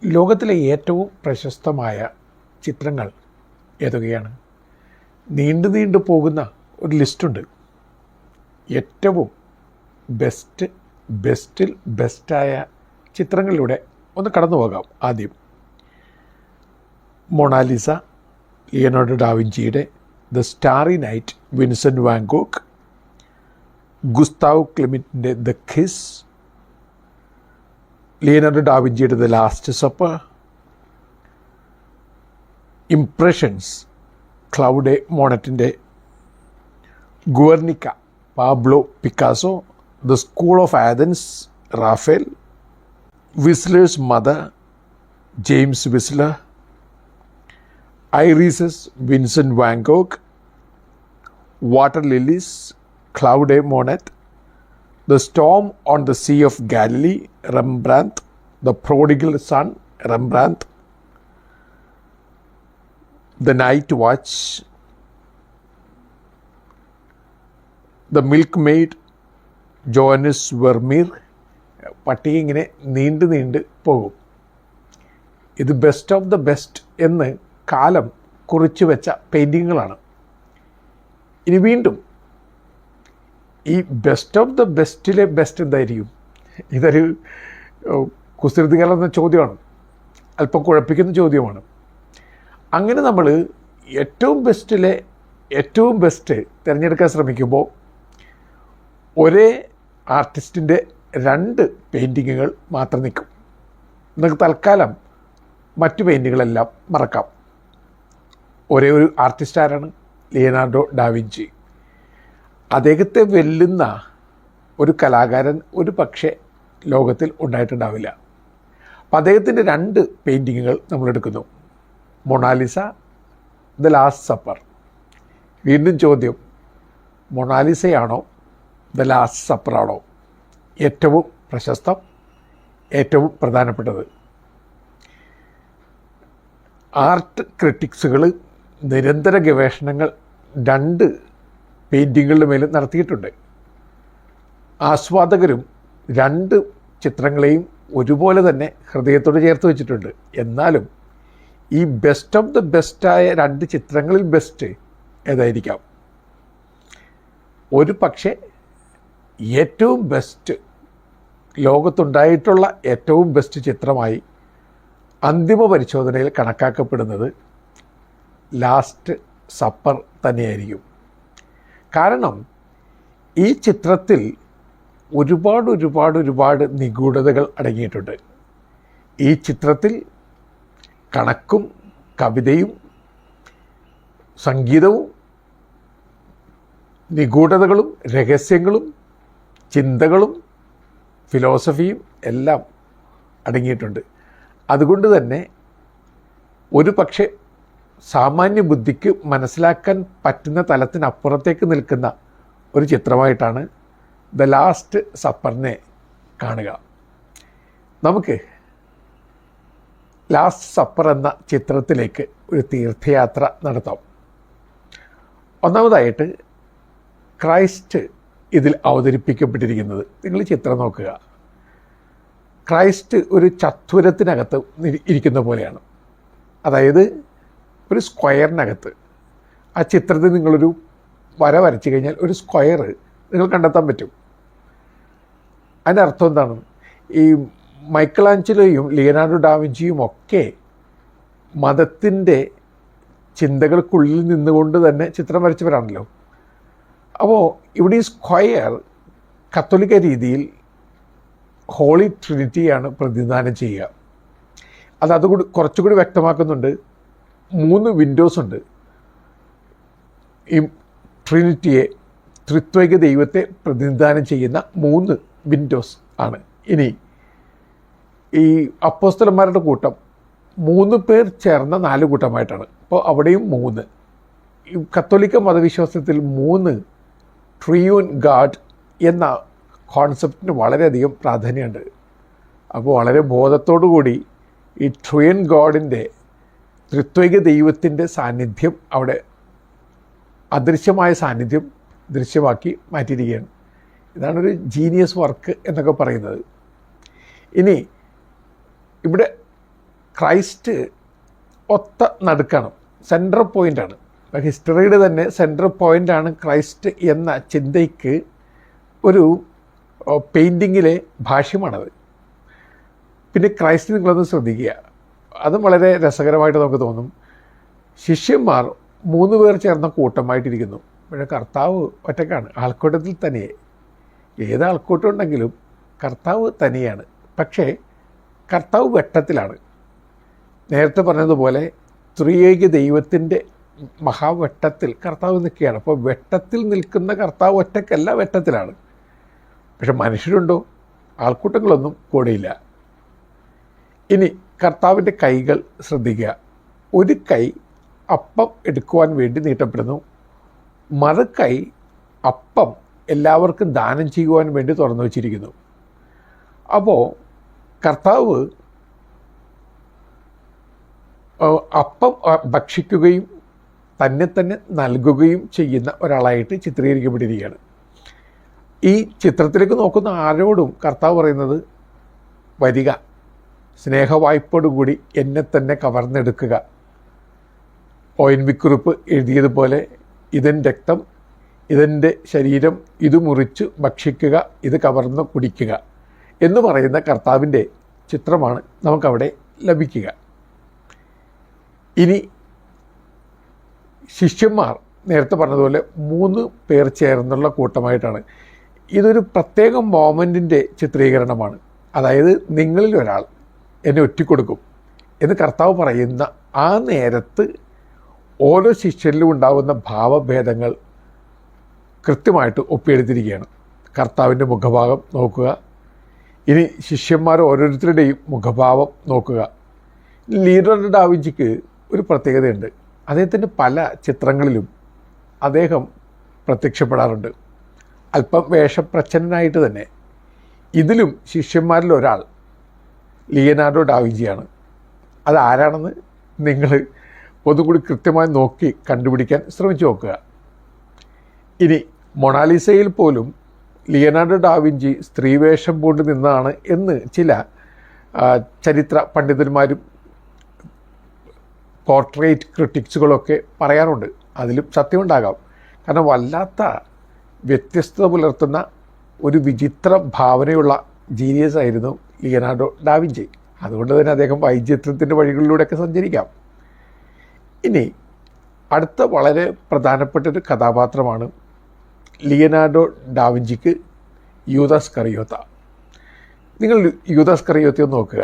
ലോകത്തിലെ ഏറ്റവും പ്രശസ്തമായ ചിത്രങ്ങൾ ഏതൊക്കെയാണ്? നീണ്ടു പോകുന്ന ഒരു ലിസ്റ്റുണ്ട്. ഏറ്റവും ബെസ്റ്റിൽ ബെസ്റ്റായ ചിത്രങ്ങളിലൂടെ ഒന്ന് കടന്നു പോകാം. ആദ്യം മൊണാലിസ, ലിയനാർഡോ ഡാവിഞ്ചിയുടെ the Starry Night, Vincent van Gogh, Gustav ക്ലിമിറ്റിൻ്റെ ദ കിസ്, ലിയനാർഡോ ഡാവിഞ്ചിയുടെ the Last Supper, impressions, Claude മോണറ്റിൻ്റെ Guernica, Pablo Picasso, the School of Athens, Raphael, Whistler's Mother, James Whistler, Irises, Vincent van Gogh, Water Lilies, Claude Monet, The Storm on the Sea of Galilee, Rembrandt, The Prodigal Son, Rembrandt, The Night Watch, The Milkmaid, Johannes Vermeer. പട്ടിക ഇങ്ങനെ നീണ്ട് പോകും. ഇത് best of the best എന്ന് കാലം കുറിച്ചു വെച്ച പെയിൻറ്റിങ്ങുകളാണ്. ഇനി വീണ്ടും ഈ ബെസ്റ്റ് ഓഫ് ദ ബെസ്റ്റിലെ ബെസ്റ്റ് എന്തായിരിക്കും? ഇതൊരു കുസൃതി കലർന്ന ചോദ്യമാണ്, അല്പം കുഴപ്പിക്കുന്ന ചോദ്യമാണ്. അങ്ങനെ നമ്മൾ ഏറ്റവും ബെസ്റ്റിലെ ഏറ്റവും ബെസ്റ്റ് തിരഞ്ഞെടുക്കാൻ ശ്രമിക്കുമ്പോൾ ഒരേ ആർട്ടിസ്റ്റിൻ്റെ 2 പെയിൻറ്റിങ്ങുകൾ മാത്രം നിൽക്കും. നിങ്ങൾക്ക് തൽക്കാലം മറ്റു പെയിൻറ്റുകളെല്ലാം മറക്കാം. ഒരേ ഒരു ആർട്ടിസ്റ്റ് ആരാണ്? Leonardo da Vinci. അദ്ദേഹത്തെ വെല്ലുന്ന ഒരു കലാകാരൻ ഒരു പക്ഷേ ലോകത്തിൽ ഉണ്ടായിട്ടുണ്ടാവില്ല. അപ്പം അദ്ദേഹത്തിൻ്റെ 2 പെയിൻറ്റിങ്ങുകൾ നമ്മളെടുക്കുന്നു. Mona Lisa, the Last Supper. വീണ്ടും ചോദ്യം, മൊണാലിസയാണോ ദ ലാസ്റ്റ് സപ്പറാണോ ഏറ്റവും പ്രശസ്തം, ഏറ്റവും പ്രധാനപ്പെട്ടത്? ആർട്ട് ക്രിറ്റിക്സുകൾ നിരന്തര ഗവേഷണങ്ങൾ 2 പെയിൻറ്റിങ്ങുകളുടെ മേലും നടത്തിയിട്ടുണ്ട്. ആസ്വാദകരും 2 ചിത്രങ്ങളെയും ഒരുപോലെ തന്നെ ഹൃദയത്തോട് ചേർത്ത് വെച്ചിട്ടുണ്ട്. എന്നാലും ഈ ബെസ്റ്റ് ഓഫ് ദ ബെസ്റ്റായ 2 ചിത്രങ്ങളിൽ ബെസ്റ്റ് ഏതായിരിക്കാം? ഒരു പക്ഷേ ഏറ്റവും ബെസ്റ്റ്, ലോകത്തുണ്ടായിട്ടുള്ള ഏറ്റവും ബെസ്റ്റ് ചിത്രമായി അന്തിമ പരിശോധനയിൽ കണക്കാക്കപ്പെടുന്നത് ലാസ്റ്റ് സപ്പർ തന്നെയായിരിക്കും. കാരണം ഈ ചിത്രത്തിൽ ഒരുപാട് നിഗൂഢതകൾ അടങ്ങിയിട്ടുണ്ട്. ഈ ചിത്രത്തിൽ കണക്കും കവിതയും സംഗീതവും നിഗൂഢതകളും രഹസ്യങ്ങളും ചിന്തകളും ഫിലോസഫിയും എല്ലാം അടങ്ങിയിട്ടുണ്ട്. അതുകൊണ്ട് തന്നെ ഒരു പക്ഷേ സാമാന്യ ബുദ്ധിക്ക് മനസ്സിലാക്കാൻ പറ്റുന്ന തലത്തിനപ്പുറത്തേക്ക് നിൽക്കുന്ന ഒരു ചിത്രമായിട്ടാണ് ദ ലാസ്റ്റ് സപ്പറിനെ കാണുക. നമുക്ക് ലാസ്റ്റ് സപ്പർ എന്ന ചിത്രത്തിലേക്ക് ഒരു തീർത്ഥയാത്ര നടത്താം. ഒന്നാമതായിട്ട് ക്രൈസ്റ്റ് ഇതിൽ അവതരിപ്പിക്കപ്പെട്ടിരിക്കുന്നത്, നിങ്ങൾ ചിത്രം നോക്കുക, ക്രൈസ്റ്റ് ഒരു ചത്വരത്തിനകത്ത് ഇരിക്കുന്ന പോലെയാണ്. അതായത് ഒരു സ്ക്വയറിനകത്ത്. ആ ചിത്രത്തിൽ നിങ്ങളൊരു വര വരച്ചു കഴിഞ്ഞാൽ ഒരു സ്ക്വയർ നിങ്ങൾ കണ്ടെത്താൻ പറ്റും. അതിൻ്റെ അർത്ഥം എന്താണ്? ഈ മൈക്കലാഞ്ചലോയും ലിയനാർഡോ ഡാവിഞ്ചിയും ഒക്കെ മതത്തിൻ്റെ ചിന്തകൾക്കുള്ളിൽ നിന്നുകൊണ്ട് തന്നെ ചിത്രം വരച്ചവരാണല്ലോ. അപ്പോൾ ഇവിടെ ഈ സ്ക്വയർ കത്തോലിക്ക രീതിയിൽ ഹോളി ട്രിനിറ്റിയാണ് പ്രതിനിധാനം ചെയ്യുക. അതുകൂടി കുറച്ചുകൂടി വ്യക്തമാക്കുന്നുണ്ട്. 3 വിൻഡോസ് ഉണ്ട്. ഈ ട്രിനിറ്റിയെ, ത്രിത്വൈക ദൈവത്തെ പ്രതിനിധാനം ചെയ്യുന്ന 3 വിൻഡോസ് ആണ്. ഇനി ഈ അപ്പോസ്തലന്മാരുടെ കൂട്ടം 3 പേർ ചേർന്ന 4 കൂട്ടമായിട്ടാണ്. അപ്പോൾ അവിടെയും 3. ഈ കത്തോലിക്ക മതവിശ്വാസത്തിൽ 3 ട്രിയൂൺ ഗാഡ് എന്ന കോൺസെപ്റ്റിന് വളരെയധികം പ്രാധാന്യമുണ്ട്. അപ്പോൾ വളരെ ബോധത്തോടു കൂടി ഈ ട്രിയൂൺ ഗോഡിൻ്റെ, ത്രിത്വൈക ദൈവത്തിൻ്റെ സാന്നിധ്യം അവിടെ അദൃശ്യമായ സാന്നിധ്യം ദൃശ്യമാക്കി മാറ്റിയിരിക്കുകയാണ്. ഇതാണൊരു ജീനിയസ് വർക്ക് എന്നൊക്കെ പറയുന്നത്. ഇനി ഇവിടെ ക്രൈസ്റ്റ് ഒത്ത നടുക്കാണ്, സെൻട്രൽ പോയിൻ്റാണ്. ഹിസ്റ്ററിയുടെ തന്നെ സെൻട്രൽ പോയിൻ്റാണ് ക്രൈസ്റ്റ് എന്ന ചിന്തയ്ക്ക് ഒരു പെയിൻറ്റിങ്ങിലെ ഭാഷ്യമാണത്. പിന്നെ ക്രൈസ്റ്റ് നിങ്ങളൊന്ന് ശ്രദ്ധിക്കുക, അതും വളരെ രസകരമായിട്ട് നമുക്ക് തോന്നും. ശിഷ്യന്മാർ 3 പേർ ചേർന്ന കൂട്ടമായിട്ടിരിക്കുന്നു. പക്ഷേ കർത്താവ് ഒറ്റക്കാണ്, ആൾക്കൂട്ടത്തിൽ തനിയെ. ഏത് ആൾക്കൂട്ടം ഉണ്ടെങ്കിലും കർത്താവ് തനിയാണ്. പക്ഷേ കർത്താവ് വെട്ടത്തിലാണ്. നേരത്തെ പറഞ്ഞതുപോലെ ത്രിയേക ദൈവത്തിൻ്റെ മഹാവെട്ടത്തിൽ കർത്താവ് നിൽക്കുകയാണ്. അപ്പോൾ വെട്ടത്തിൽ നിൽക്കുന്ന കർത്താവ് ഒറ്റക്കല്ല, വെട്ടത്തിലാണ്. പക്ഷെ മനുഷ്യരുണ്ടോ? ആൾക്കൂട്ടങ്ങളൊന്നും കൂടെയില്ല. ഇനി കർത്താവിൻ്റെ കൈകൾ ശ്രദ്ധിക്കുക. ഒരു കൈ അപ്പം എടുക്കുവാൻ വേണ്ടി നീട്ടപ്പെടുന്നു, മറുകൈ അപ്പം എല്ലാവർക്കും ദാനം ചെയ്യുവാൻ വേണ്ടി തുറന്നു വച്ചിരിക്കുന്നു. അപ്പോൾ കർത്താവ് അപ്പം ഭക്ഷിക്കുകയും തന്നെ നൽകുകയും ചെയ്യുന്ന ഒരാളായിട്ട് ചിത്രീകരിക്കപ്പെട്ടിരിക്കുകയാണ്. ഈ ചിത്രത്തിലേക്ക് നോക്കുന്ന ആരോടും കർത്താവ് പറയുന്നത്, വരിക, സ്നേഹവായ്പോടുകൂടി എന്നെ തന്നെ കവർന്നെടുക്കുക. ഒ.എൻ.വി. എഴുതിയതുപോലെ, ഇതെൻ്റെ രക്തം, ഇതെൻ്റെ ശരീരം, ഇത് മുറിച്ച് ഭക്ഷിക്കുക, ഇത് കവർന്ന് കുടിക്കുക എന്ന് പറയുന്ന കർത്താവിൻ്റെ ചിത്രമാണ് നമുക്കവിടെ ലഭിക്കുക. ഇനി ശിഷ്യന്മാർ നേരത്തെ പറഞ്ഞതുപോലെ 3 പേർ ചേർന്നുള്ള കൂട്ടമായിട്ടാണ്. ഇതൊരു പ്രത്യേക മോമെൻറ്റിൻ്റെ ചിത്രീകരണമാണ്. അതായത് നിങ്ങളിൽ ഒരാൾ എന്നെ ഒറ്റിക്കൊടുക്കും എന്ന് കർത്താവ് പറയുന്ന ആ നേരത്ത് ഓരോ ശിഷ്യരിലും ഉണ്ടാകുന്ന ഭാവഭേദങ്ങൾ കൃത്യമായിട്ട് ഒപ്പിയെടുത്തിരിക്കുകയാണ്. കർത്താവിൻ്റെ മുഖഭാവം നോക്കുക. ഇനി ശിഷ്യന്മാർ ഓരോരുത്തരുടെയും മുഖഭാവം നോക്കുക. ലിയോനാർഡോ ഡാ വിഞ്ചിക്ക് ഒരു പ്രത്യേകതയുണ്ട്. അദ്ദേഹത്തിൻ്റെ പല ചിത്രങ്ങളിലും അദ്ദേഹം പ്രത്യക്ഷപ്പെടാറുണ്ട്, അല്പം വേഷപ്രച്ഛന്നനായിട്ട് തന്നെ. ഇതിലും ശിഷ്യന്മാരിൽ ഒരാൾ ലിയോനാർഡോ ഡാ വിഞ്ചിയാണ്. അതാരാണെന്ന് നിങ്ങൾ ഒന്നുകൂടി കൃത്യമായി നോക്കി കണ്ടുപിടിക്കാൻ ശ്രമിച്ചു നോക്കുക. ഇനി മൊണാലിസയിൽ പോലും ലിയോനാർഡോ ഡാ വിഞ്ചി സ്ത്രീവേഷം പൂണ്ട് നിന്നാണ് എന്ന് ചില ചരിത്ര പണ്ഡിതന്മാരും പോർട്രേറ്റ് ക്രിറ്റിക്സുകളൊക്കെ പറയാറുണ്ട്. അതിലും സത്യമുണ്ടാകാം. കാരണം വല്ലാത്ത വ്യത്യസ്തത പുലർത്തുന്ന ഒരു വിചിത്ര ഭാവനയുള്ള ജീനിയസ് ആയിരുന്നു ലിയോനാർഡോ ഡാ വിഞ്ചി. അതുകൊണ്ട് തന്നെ അദ്ദേഹം വൈചിത്രത്തിൻ്റെ വഴികളിലൂടെയൊക്കെ സഞ്ചരിക്കാം. ഇനി അടുത്ത വളരെ പ്രധാനപ്പെട്ടൊരു കഥാപാത്രമാണ് ലിയോനാർഡോ ഡാ വിഞ്ചിക്ക് യൂദാസ് കറിയോത്ത. നിങ്ങൾ യൂദാസ് കറിയോത്തയെ നോക്കുക,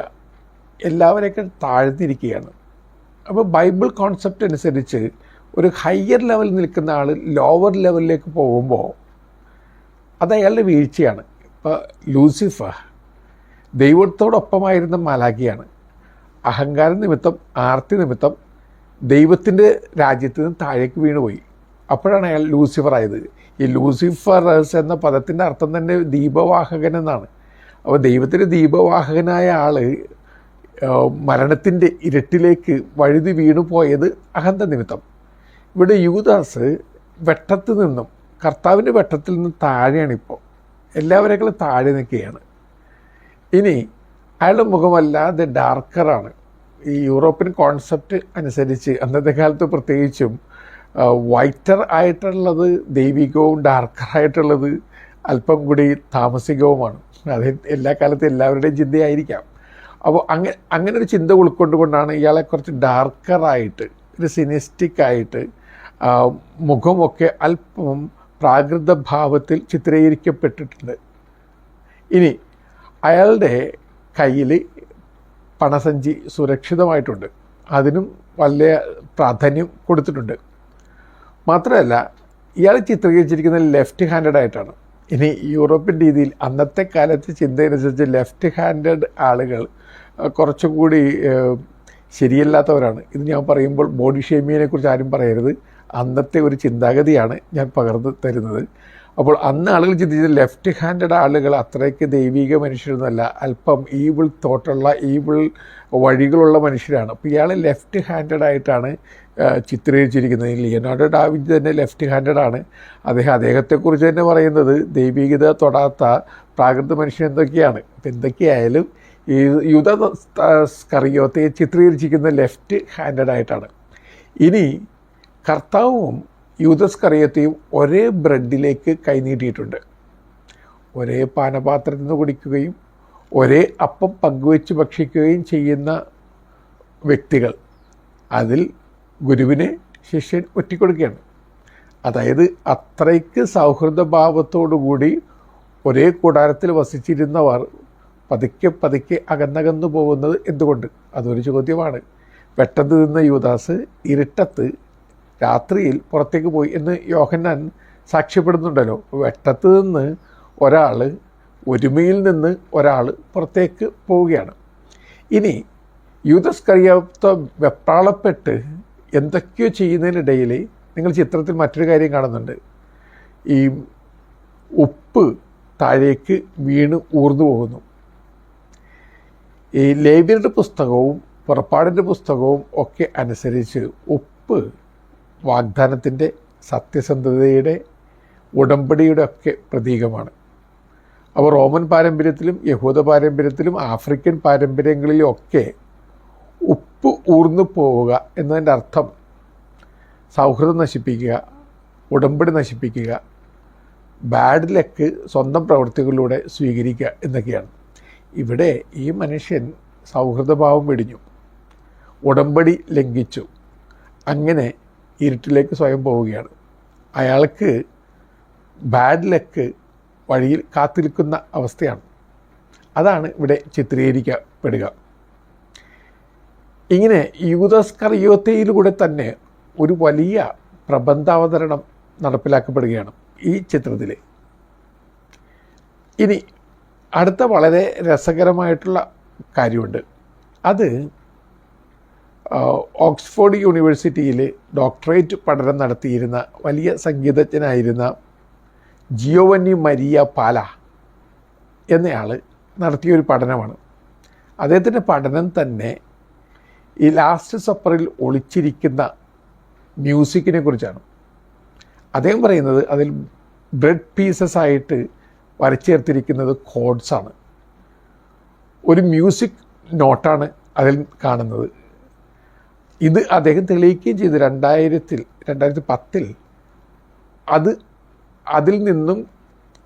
എല്ലാവരെയൊക്കെ താഴ്ന്നിരിക്കുകയാണ്. അപ്പോൾ ബൈബിൾ കോൺസെപ്റ്റ് അനുസരിച്ച് ഒരു ഹയർ ലെവലിൽ നിൽക്കുന്ന ആൾ ലോവർ ലെവലിലേക്ക് പോകുമ്പോൾ അത് അയാളുടെ വീഴ്ചയാണ്. ഇപ്പോൾ ലൂസിഫർ ദൈവത്തോടൊപ്പമായിരുന്ന മാലാഖിയാണ്. അഹങ്കാര നിമിത്തം, ആർത്തി നിമിത്തം ദൈവത്തിൻ്റെ രാജ്യത്ത് നിന്ന് താഴേക്ക് വീണുപോയി. അപ്പോഴാണ് അയാൾ ലൂസിഫർ ആയത്. ഈ ലൂസിഫറസ് എന്ന പദത്തിൻ്റെ അർത്ഥം തന്നെ ദീപവാഹകൻ എന്നാണ്. അപ്പോൾ ദൈവത്തിൻ്റെ ദീപവാഹകനായ ആൾ മരണത്തിൻ്റെ ഇരട്ടിലേക്ക് വഴുതി വീണു പോയത് അഹന്ത നിമിത്തം. ഇവിടെ യൂദാസ് വെട്ടത്തിൽ നിന്നും, കർത്താവിൻ്റെ വെട്ടത്തിൽ നിന്ന് താഴെയാണിപ്പോൾ. എല്ലാവരെക്കാളും താഴെ നിൽക്കുകയാണ്. ഇനി അയാളുടെ മുഖമല്ലാതെ ഡാർക്കറാണ്. ഈ യൂറോപ്യൻ കോൺസെപ്റ്റ് അനുസരിച്ച് അന്നത്തെ കാലത്ത് പ്രത്യേകിച്ചും വൈറ്റർ ആയിട്ടുള്ളത് ദൈവികവും ഡാർക്കറായിട്ടുള്ളത് അല്പം കൂടി താമസികവുമാണ്. അത് എല്ലാ കാലത്തും എല്ലാവരുടെയും ചിന്തയായിരിക്കാം. അപ്പോൾ അങ്ങനെ ഒരു ചിന്ത ഉൾക്കൊണ്ടുകൊണ്ടാണ് ഇയാളെ കുറച്ച് ഡാർക്കറായിട്ട്, ഒരു സിനിസ്റ്റിക്കായിട്ട്, മുഖമൊക്കെ അല്പം പ്രാകൃത ഭാവത്തിൽ ചിത്രീകരിക്കപ്പെട്ടിട്ടുണ്ട്. ഇനി അയാളുടെ കയ്യിൽ പണസഞ്ചി സുരക്ഷിതമായിട്ടുണ്ട്. അതിനും വലിയ പ്രാധാന്യം കൊടുത്തിട്ടുണ്ട്. മാത്രമല്ല ഇയാൾ ചിത്രീകരിച്ചിരിക്കുന്നത് ലെഫ്റ്റ് ഹാൻഡഡ് ആയിട്ടാണ്. ഇനി യൂറോപ്യൻ രീതിയിൽ അന്നത്തെ കാലത്ത് ചിന്തയനുസരിച്ച് ലെഫ്റ്റ് ഹാൻഡഡ് ആളുകൾ കുറച്ചും കൂടി ശരിയല്ലാത്തവരാണ്. ഇത് ഞാൻ പറയുമ്പോൾ ബോഡി ഷേമിങ്ങിനെ കുറിച്ച് ആരും പറയരുത്. അന്നത്തെ ഒരു ചിന്താഗതിയാണ് ഞാൻ പകർന്നു തരുന്നത്. അപ്പോൾ അന്ന് ആളുകൾ ചിന്തിച്ചത് ലെഫ്റ്റ് ഹാൻഡഡ് ആളുകൾ അത്രയ്ക്ക് ദൈവിക മനുഷ്യരൊന്നുമല്ല, അല്പം ഈവിൾ തോട്ടുള്ള, ഈവിൾ വഴികളുള്ള മനുഷ്യരാണ്. അപ്പോൾ ഇയാൾ ലെഫ്റ്റ് ഹാൻഡഡ് ആയിട്ടാണ് ചിത്രീകരിച്ചിരിക്കുന്നത്. ലിയോനാർഡോ ഡാ വിഞ്ചി തന്നെ ലെഫ്റ്റ് ഹാൻഡഡ് ആണ്. അദ്ദേഹത്തെക്കുറിച്ച് തന്നെ പറയുന്നത് ദൈവികത തൊടാത്ത പ്രാകൃത മനുഷ്യൻ എന്തൊക്കെയാണ്. അപ്പം എന്തൊക്കെയായാലും ഈ യൂദാസ്കറിയോത്തെ ചിത്രീകരിച്ചിരിക്കുന്ന ലെഫ്റ്റ് ഹാൻഡഡ് ആയിട്ടാണ്. ഇനി കർത്താവും യൂദാസ്കറിയോത്തെയും ഒരേ ബ്രെഡിലേക്ക് കൈനീട്ടിയിട്ടുണ്ട്. ഒരേ പാനപാത്രത്തിൽ നിന്ന് കുടിക്കുകയും ഒരേ അപ്പം പങ്കുവെച്ച് ഭക്ഷിക്കുകയും ചെയ്യുന്ന വ്യക്തികൾ. അതിൽ ഗുരുവിനെ ശിഷ്യൻ ഒറ്റിക്കൊടുക്കുകയാണ്. അതായത് അത്രയ്ക്ക് സൗഹൃദഭാവത്തോടുകൂടി ഒരേ കൂടാരത്തിൽ വസിച്ചിരുന്നവർ പതുക്കെ പതുക്കെ അകന്നകന്നു പോകുന്നത് എന്തുകൊണ്ട്? അതൊരു ചോദ്യമാണ്. പെട്ടെന്ന് നിന്ന യൂദാസ് ഇരുട്ടത്ത് രാത്രിയിൽ പുറത്തേക്ക് പോയി എന്ന് യോഹന്നാൻ സാക്ഷ്യപ്പെടുന്നുണ്ടല്ലോ. വെട്ടത്ത് നിന്ന് ഒരാൾ, ഒരുമയിൽ നിന്ന് ഒരാൾ പുറത്തേക്ക് പോവുകയാണ്. ഇനി യൂദാസ്കറിയോത്ത് വെപ്രാളപ്പെട്ട് എന്തൊക്കെയോ ചെയ്യുന്നതിനിടയിൽ നിങ്ങൾ ചിത്രത്തിൽ മറ്റൊരു കാര്യം കാണുന്നുണ്ട്. ഈ ഉപ്പ് താഴേക്ക് വീണ് ഊർന്നു പോകുന്നു. ഈ ലേവ്യരുടെ പുസ്തകവും പുറപ്പാടിൻ്റെ പുസ്തകവും ഒക്കെ അനുസരിച്ച് ഉപ്പ് വാഗ്ദാനത്തിൻ്റെ, സത്യസന്ധതയുടെ, ഉടമ്പടിയുടെ ഒക്കെ പ്രതീകമാണ്. അപ്പോൾ റോമൻ പാരമ്പര്യത്തിലും യഹൂദ പാരമ്പര്യത്തിലും ആഫ്രിക്കൻ പാരമ്പര്യങ്ങളിലും ഒക്കെ ഉപ്പ് ഊർന്നു പോവുക എന്നതിൻ്റെ അർത്ഥം സൗഹൃദം നശിപ്പിക്കുക, ഉടമ്പടി നശിപ്പിക്കുക, ബാഡ് ലക്ക് സ്വന്തം പ്രവൃത്തികളിലൂടെ സ്വീകരിക്കുക എന്നൊക്കെയാണ്. ഇവിടെ ഈ മനുഷ്യൻ സൗഹൃദഭാവം വെടിഞ്ഞു, ഉടമ്പടി ലംഘിച്ചു, അങ്ങനെ ഇരുട്ടിലേക്ക് സ്വയം പോവുകയാണ്. അയാൾക്ക് ബാഡ് ലക്ക് വഴിയിൽ കാത്തിരിക്കുന്ന അവസ്ഥയാണ്. അതാണ് ഇവിടെ ചിത്രീകരിക്കപ്പെടുക. ഇങ്ങനെ യൂദാസ്കറിയോത്തയിലൂടെ തന്നെ ഒരു വലിയ പ്രബന്ധാവതരണം നടപ്പിലാക്കപ്പെടുകയാണ് ഈ ചിത്രത്തിൽ. ഇനി അടുത്ത വളരെ രസകരമായിട്ടുള്ള കാര്യമുണ്ട്. അത് ഓക്സ്ഫോർഡ് യൂണിവേഴ്സിറ്റിയിൽ ഡോക്ടറേറ്റ് പഠനം നടത്തിയിരുന്ന വലിയ സംഗീതജ്ഞനായിരുന്ന ജിയോവന്നി മരിയ പാല എന്നയാൾ നടത്തിയൊരു പഠനമാണ്. അദ്ദേഹത്തിൻ്റെ പഠനം തന്നെ ഈ ലാസ്റ്റ് സപ്പറിൽ ഒളിച്ചിരിക്കുന്ന മ്യൂസിക്കിനെ കുറിച്ചാണ്. അദ്ദേഹം പറയുന്നത് അതിൽ ബ്രെഡ് പീസസ് ആയിട്ട് വരച്ചേർത്തിരിക്കുന്നത് കോഡ്സാണ്. ഒരു മ്യൂസിക് നോട്ടാണ് അതിൽ കാണുന്നത്. ഇത് അദ്ദേഹം തെളിയിക്കുകയും ചെയ്തു 2010 അതിൽ നിന്നും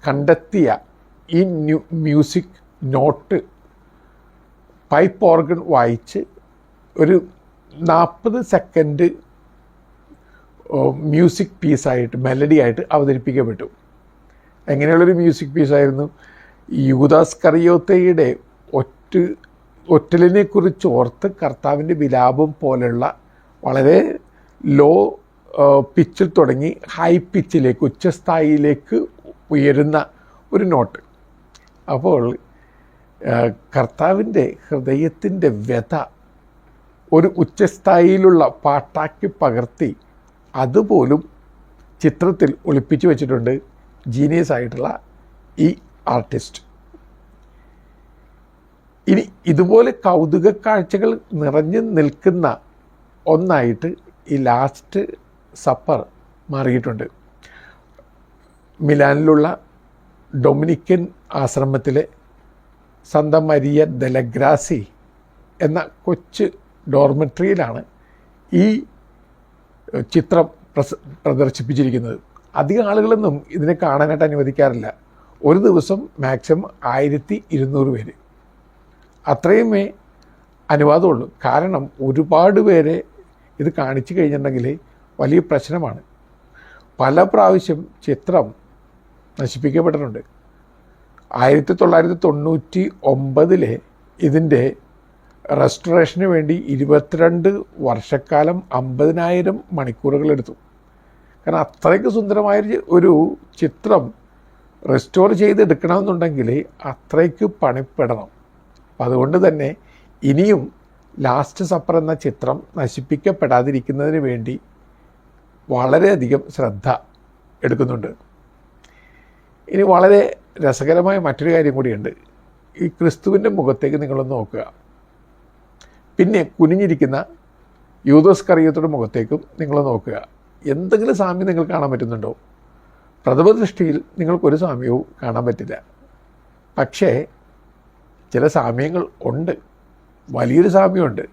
കണ്ടെത്തിയ ഈ മ്യൂസിക് നോട്ട് പൈപ്പ് ഓർഗൻ വായിച്ച് ഒരു 40 സെക്കൻഡ് മ്യൂസിക് പീസായിട്ട്, മെലഡി ആയിട്ട് അവതരിപ്പിക്കപ്പെട്ടു. എങ്ങനെയുള്ളൊരു മ്യൂസിക് പീസായിരുന്നു? യൂദാസ്കറിയോത്തയുടെ ഒറ്റലിനെക്കുറിച്ച് ഓർത്ത് കർത്താവിൻ്റെ വിലാപം പോലെയുള്ള വളരെ ലോ പിച്ചിൽ തുടങ്ങി ഹൈ പിച്ചിലേക്ക്, ഉച്ചസ്ഥായിയിലേക്ക് ഉയരുന്ന ഒരു നോട്ട്. അപ്പോൾ കർത്താവിൻ്റെ ഹൃദയത്തിൻ്റെ വ്യഥ ഒരു ഉച്ചസ്ഥായിയിലുള്ള പാട്ടാക്കി പകർത്തി അതുപോലും ചിത്രത്തിൽ ഒളിപ്പിച്ചു വച്ചിട്ടുണ്ട് ജീനിയസ് ആയിട്ടുള്ള ഈ ആർട്ടിസ്റ്റ്. ഇനി ഇതുപോലെ കൗതുക കാഴ്ചകൾ നിറഞ്ഞു നിൽക്കുന്ന ഒന്നായിട്ട് ഈ ലാസ്റ്റ് സപ്പർ മാറിയിട്ടുണ്ട്. മിലാനിലുള്ള ഡൊമിനിക്കൻ ആശ്രമത്തിലെ സന്ത മരിയ ദലഗ്രാസി എന്ന കൊച്ചു ഡോർമെട്രിയിലാണ് ഈ ചിത്രം പ്രദർശിപ്പിച്ചിരിക്കുന്നത്. അധികം ആളുകളൊന്നും ഇതിനെ കാണാനായിട്ട് അനുവദിക്കാറില്ല. ഒരു ദിവസം മാക്സിമം 1200 പേര്, അത്രയുമേ അനുവാദമുള്ളൂ. കാരണം ഒരുപാട് പേരെ ഇത് കാണിച്ചു കഴിഞ്ഞിട്ടുണ്ടെങ്കിൽ വലിയ പ്രശ്നമാണ്. പല പ്രാവശ്യം ചിത്രം നശിപ്പിക്കപ്പെട്ടിട്ടുണ്ട്. 1999 ഇതിൻ്റെ റെസ്റ്റോറേഷന് വേണ്ടി 22 വർഷക്കാലം 50,000 മണിക്കൂറുകളെടുത്തു. കാരണം അത്രയ്ക്ക് സുന്ദരമായ ഒരു ചിത്രം റെസ്റ്റോർ ചെയ്തെടുക്കണമെന്നുണ്ടെങ്കിൽ അത്രയ്ക്ക് പണിപ്പെടണം. അതുകൊണ്ട് തന്നെ ഇനിയും ലാസ്റ്റ് സപ്പർ എന്ന ചിത്രം നശിപ്പിക്കപ്പെടാതിരിക്കുന്നതിന് വേണ്ടി വളരെയധികം ശ്രദ്ധ എടുക്കുന്നുണ്ട്. ഇനി വളരെ രസകരമായ മറ്റൊരു കാര്യം കൂടിയുണ്ട്. ഈ ക്രിസ്തുവിൻ്റെ മുഖത്തേക്ക് നിങ്ങളൊന്ന് നോക്കുക. പിന്നെ കുനിഞ്ഞിരിക്കുന്ന യൂദാസ്കറിയോത്തയുടെ മുഖത്തേക്കും നിങ്ങൾ നോക്കുക. എന്തെങ്കിലും സാമ്യം നിങ്ങൾ കാണാൻ പറ്റുന്നുണ്ടോ? പ്രഥമ ദൃഷ്ടിയിൽ നിങ്ങൾക്കൊരു സാമ്യവും കാണാൻ പറ്റില്ല. പക്ഷേ ചില സാമ്യങ്ങൾ ഉണ്ട്, വലിയൊരു സാമ്യമുണ്ട്.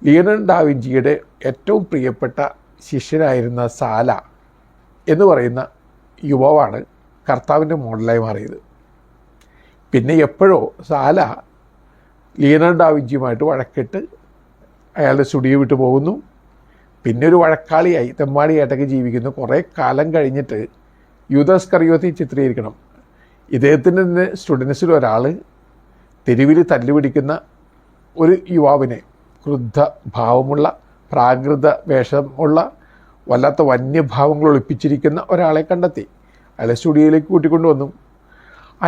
ലിയനാർഡോ ഡാവിഞ്ചിയുടെ ഏറ്റവും പ്രിയപ്പെട്ട ശിഷ്യനായിരുന്ന സാല എന്ന് പറയുന്ന യുവാവാണ് കർത്താവിൻ്റെ മോഡലായി മാറിയത്. പിന്നെ എപ്പോഴോ സാല ലിയനാർഡോ ഡാവിഞ്ചിയുമായിട്ട് വഴക്കിട്ട് അയാളുടെ സ്റ്റുഡിയോ വിട്ടു പോകുന്നു. പിന്നെ ഒരു വഴക്കാളിയായി തെമ്മാടിയായിട്ടൊക്കെ ജീവിക്കുന്നു. കുറേ കാലം കഴിഞ്ഞിട്ട് യൂദാസ് ഇസ്കറിയോത്തി ചിത്രീകരിക്കണം. ഇദ്ദേഹത്തിൻ്റെ തന്നെ സ്റ്റുഡൻസിൽ ഒരാൾ തെരുവിൽ തല്ലുപിടിക്കുന്ന ഒരു യുവാവിനെ, ക്രുദ്ധ ഭാവമുള്ള പ്രാകൃത വേഷമുള്ള വല്ലാത്ത വന്യഭാവങ്ങൾ ഒളിപ്പിച്ചിരിക്കുന്ന ഒരാളെ കണ്ടെത്തി. അയാളെ സ്റ്റുഡിയോയിലേക്ക് കൂട്ടിക്കൊണ്ടുവന്നു.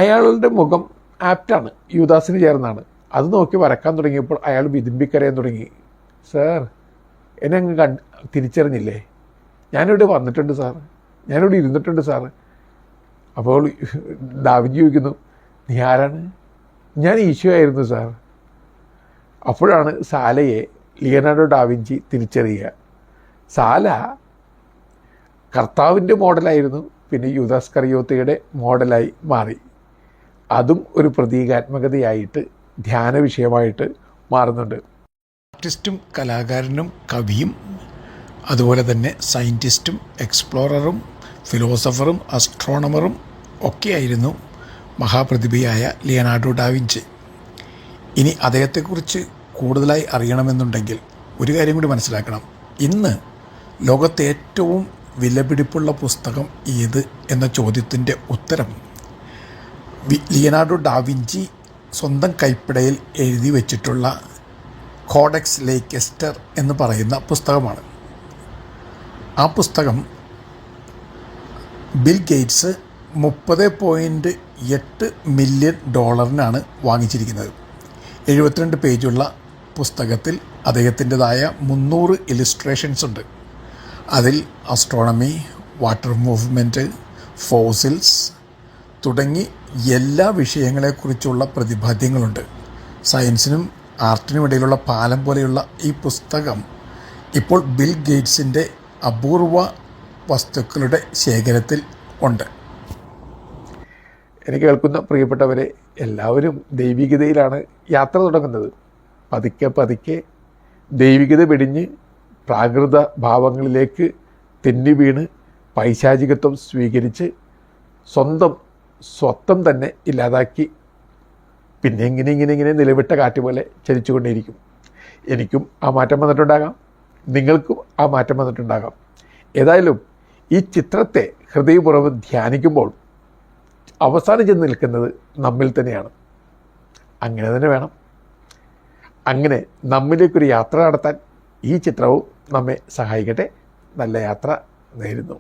അയാളുടെ മുഖം ആപ്റ്റാണ്, യൂദാസിന് ചേർന്നാണ്. അത് നോക്കി വരക്കാൻ തുടങ്ങിയപ്പോൾ അയാൾ വിതുമ്പിക്കരയാൻ തുടങ്ങി. സാർ, എന്നെ അങ്ങ് തിരിച്ചറിഞ്ഞില്ലേ? ഞാനിവിടെ വന്നിട്ടുണ്ട് സാർ, ഞാനിവിടെ ഇരുന്നിട്ടുണ്ട് സാർ. അപ്പോൾ ഡാവിഞ്ചി ചോദിക്കുന്നു, നീ ആരാണ്? ഞാൻ ഈശോ ആയിരുന്നു സാർ. അപ്പോഴാണ് സാലയെ ലിയനാർഡോ ഡാവിഞ്ചി തിരിച്ചറിയുക. സാല കർത്താവിൻ്റെ മോഡലായിരുന്നു, പിന്നെ യൂദാസ് ഇസ്കറിയോത്തിയുടെ മോഡലായി മാറി. അതും ഒരു പ്രതീകാത്മകതയായിട്ട്, ധ്യാന വിഷയമായിട്ട് മാറുന്നുണ്ട്. ആർട്ടിസ്റ്റും കലാകാരനും കവിയും അതുപോലെ തന്നെ സയൻറ്റിസ്റ്റും എക്സ്പ്ലോററും ഫിലോസഫറും അസ്ട്രോണമറും ഒക്കെയായിരുന്നു മഹാപ്രതിഭയായ ലിയനാർഡോ ഡാവിഞ്ചി. ഇനി അദ്ദേഹത്തെക്കുറിച്ച് കൂടുതലായി അറിയണമെന്നുണ്ടെങ്കിൽ ഒരു കാര്യം കൂടി മനസ്സിലാക്കണം. ഇന്ന് ലോകത്തെ ഏറ്റവും വിലപിടിപ്പുള്ള പുസ്തകം ഏത് എന്ന ചോദ്യത്തിൻ്റെ ഉത്തരം ലിയനാർഡോ ഡാവിഞ്ചി സ്വന്തം കൈപ്പിടയിൽ എഴുതി വച്ചിട്ടുള്ള കോഡെക്സ് ലെയ്ക്കെസ്റ്റർ എന്ന് പറയുന്ന പുസ്തകമാണ്. ആ പുസ്തകം ബിൽ ഗേറ്റ്സ് $30.8 മില്യൺ വാങ്ങിച്ചിരിക്കുന്നത്. 72 പേജുള്ള പുസ്തകത്തിൽ അദ്ദേഹത്തിൻ്റെതായ 300 ഇലിസ്ട്രേഷൻസ് ഉണ്ട്. അതിൽ അസ്ട്രോണമി, വാട്ടർ മൂവ്മെൻറ്റ്, ഫോസിൽസ് തുടങ്ങി എല്ലാ വിഷയങ്ങളെക്കുറിച്ചുള്ള പ്രതിപാദ്യങ്ങളുണ്ട്. സയൻസിനും ആർട്ടിനും ഇടയിലുള്ള പാലം പോലെയുള്ള ഈ പുസ്തകം ഇപ്പോൾ ബിൽ ഗേറ്റ്സിൻ്റെ അപൂർവ വസ്തുക്കളുടെ ശേഖരത്തിൽ ഉണ്ട്. എനിക്ക് കേൾക്കുന്ന പ്രിയപ്പെട്ടവരെ, എല്ലാവരും ദൈവികതയിലാണ് യാത്ര തുടങ്ങുന്നത്. പതുക്കെ പതുക്കെ ദൈവികത വെടിഞ്ഞ് പ്രാകൃത ഭാവങ്ങളിലേക്ക് തെന്നി വീണ് പൈശാചികത്വം സ്വീകരിച്ച് സ്വത്വം തന്നെ ഇല്ലാതാക്കി പിന്നെ ഇങ്ങനെ നിലവിട്ട കാറ്റ് പോലെ ചലിച്ചുകൊണ്ടേയിരിക്കും. എനിക്കും ആ മാറ്റം വന്നിട്ടുണ്ടാകാം, നിങ്ങൾക്കും ആ മാറ്റം വന്നിട്ടുണ്ടാകാം. ഏതായാലും ഈ ചിത്രത്തെ ഹൃദയപൂർവ്വം ധ്യാനിക്കുമ്പോൾ അവസാനം ചെന്ന് നിൽക്കുന്നത് നമ്മിൽ തന്നെയാണ്. അങ്ങനെ തന്നെ വേണം. അങ്ങനെ നമ്മിലേക്കൊരു യാത്ര നടത്താൻ ഈ ചിത്രവും നമ്മെ സഹായിക്കട്ടെ. നല്ല യാത്ര നേരുന്നു.